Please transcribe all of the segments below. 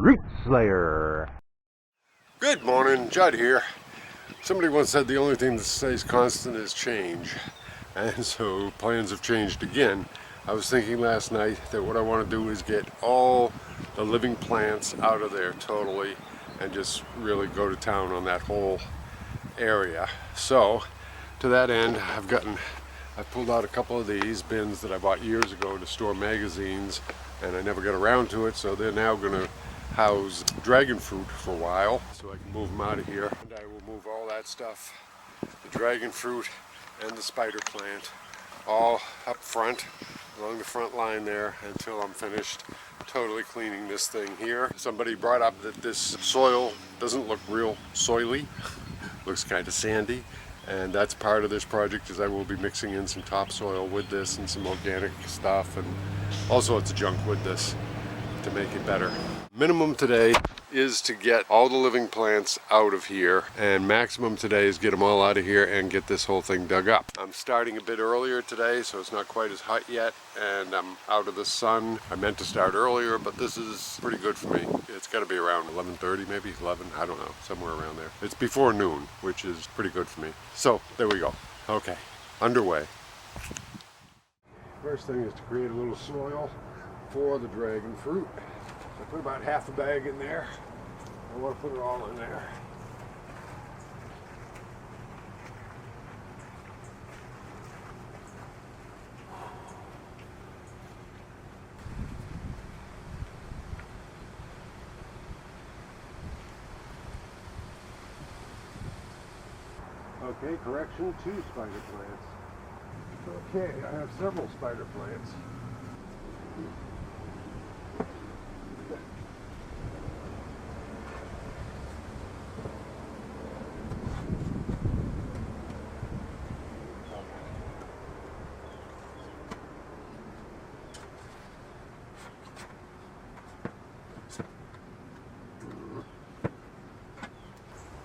Root Slayer. Good morning, Judd here. Somebody once said the only thing that stays constant is change, and so plans have changed again. I was thinking last night that what I want to do is get all the living plants out of there totally and just really go to town on that whole area. So to that end, I've pulled out a couple of these bins that I bought years ago to store magazines, and I never got around to it, so they're now going to house dragon fruit for a while, so I can move them out of here. And I will move all that stuff, the dragon fruit and the spider plant, all up front, along the front line there, until I'm finished totally cleaning this thing here. Somebody brought up that this soil doesn't look real soily, looks kind of sandy. And that's part of this project, is I will be mixing in some topsoil with this and some organic stuff and all sorts of junk with this to make it better. Minimum today is to get all the living plants out of here, and maximum today is get them all out of here and get this whole thing dug up. I'm starting a bit earlier today, so it's not quite as hot yet, and I'm out of the sun. I meant to start earlier, but this is pretty good for me. It's got to be around 11:30, maybe 11, I don't know, somewhere around there. It's before noon, which is pretty good for me. So there we go. Okay, underway. First thing is to create a little soil for the dragon fruit. I put about half a bag in there. I want to put it all in there. Okay, correction, 2 spider plants. Okay, I have several spider plants.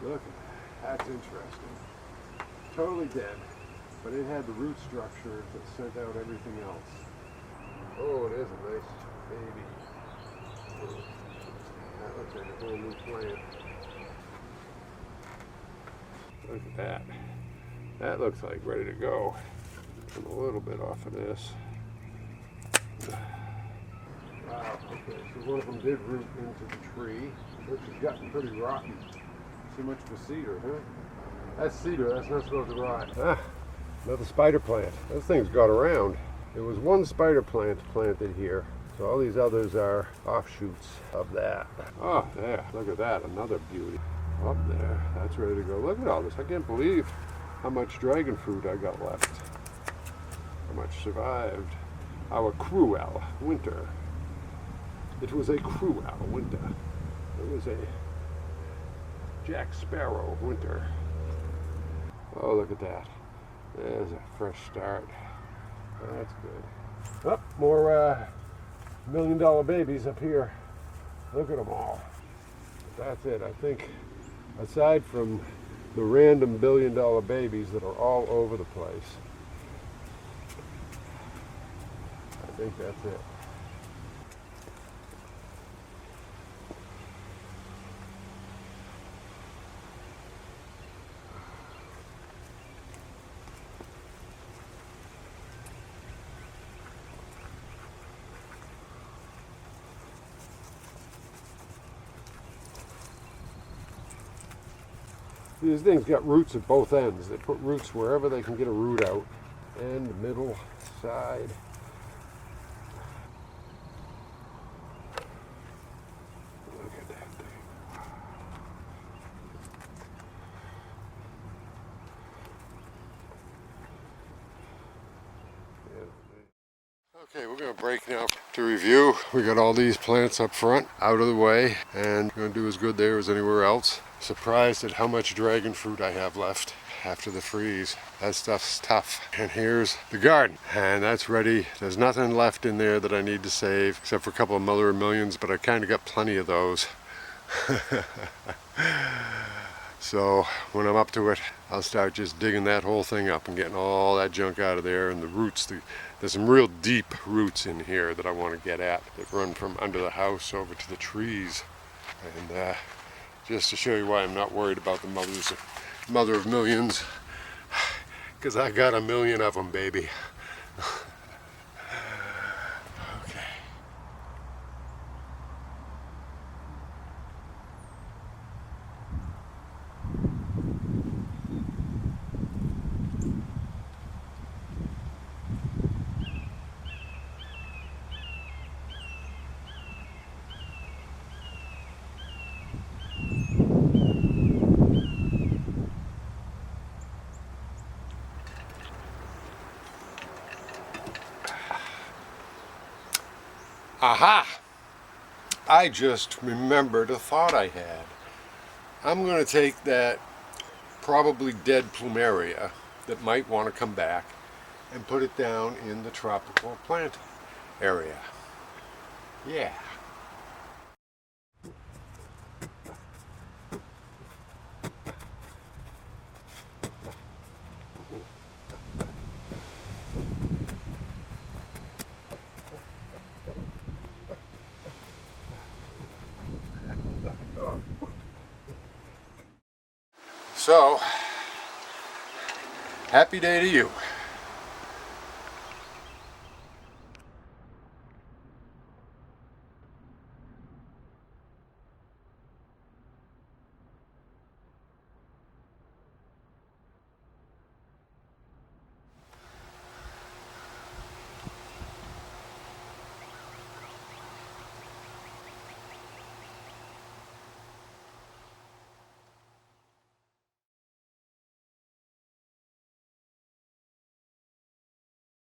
Look, that's interesting. Totally dead, but it had the root structure that sent out everything else. Oh, it is a nice baby. That looks like a whole new plant. Look at that. That looks like ready to go. I'm a little bit off of this. Wow, okay, so one of them did root into the tree, which has gotten pretty rotten. Too much of a cedar, huh? That's cedar, that's not supposed to rot. Ah, another spider plant. Those things got around. There was one spider plant planted here, so all these others are offshoots of that. Oh, there, look at that, another beauty. Up there, that's ready to go. Look at all this, I can't believe how much dragon fruit I got left. How much survived our cruel winter. It was a cruel winter. It was a Jack Sparrow winter. Oh, look at that. There's a fresh start. That's good. Oh, more $1 million babies up here. Look at them all. That's it. I think, aside from the random $1 billion babies that are all over the place, I think that's it. These things got roots at both ends. They put roots wherever they can get a root out. And middle, side. Look at that thing. Okay, we're going to break now to review. We got all these plants up front, out of the way, and we're going to do as good there as anywhere else. Surprised at how much dragon fruit I have left after the freeze. That stuff's tough. And here's the garden, and that's ready. There's nothing left in there that I need to save, except for a couple of Mother of Millions, but I kind of got plenty of those. So when I'm up to it, I'll start just digging that whole thing up and getting all that junk out of there, and the roots. There's some real deep roots in here that I want to get at that run from under the house over to the trees. And just to show you why I'm not worried about the mother of millions, because I got a million of them, baby. Okay. Aha! I just remembered a thought I had. I'm going to take that probably dead plumeria that might want to come back and put it down in the tropical plant area. Yeah. So, happy day to you.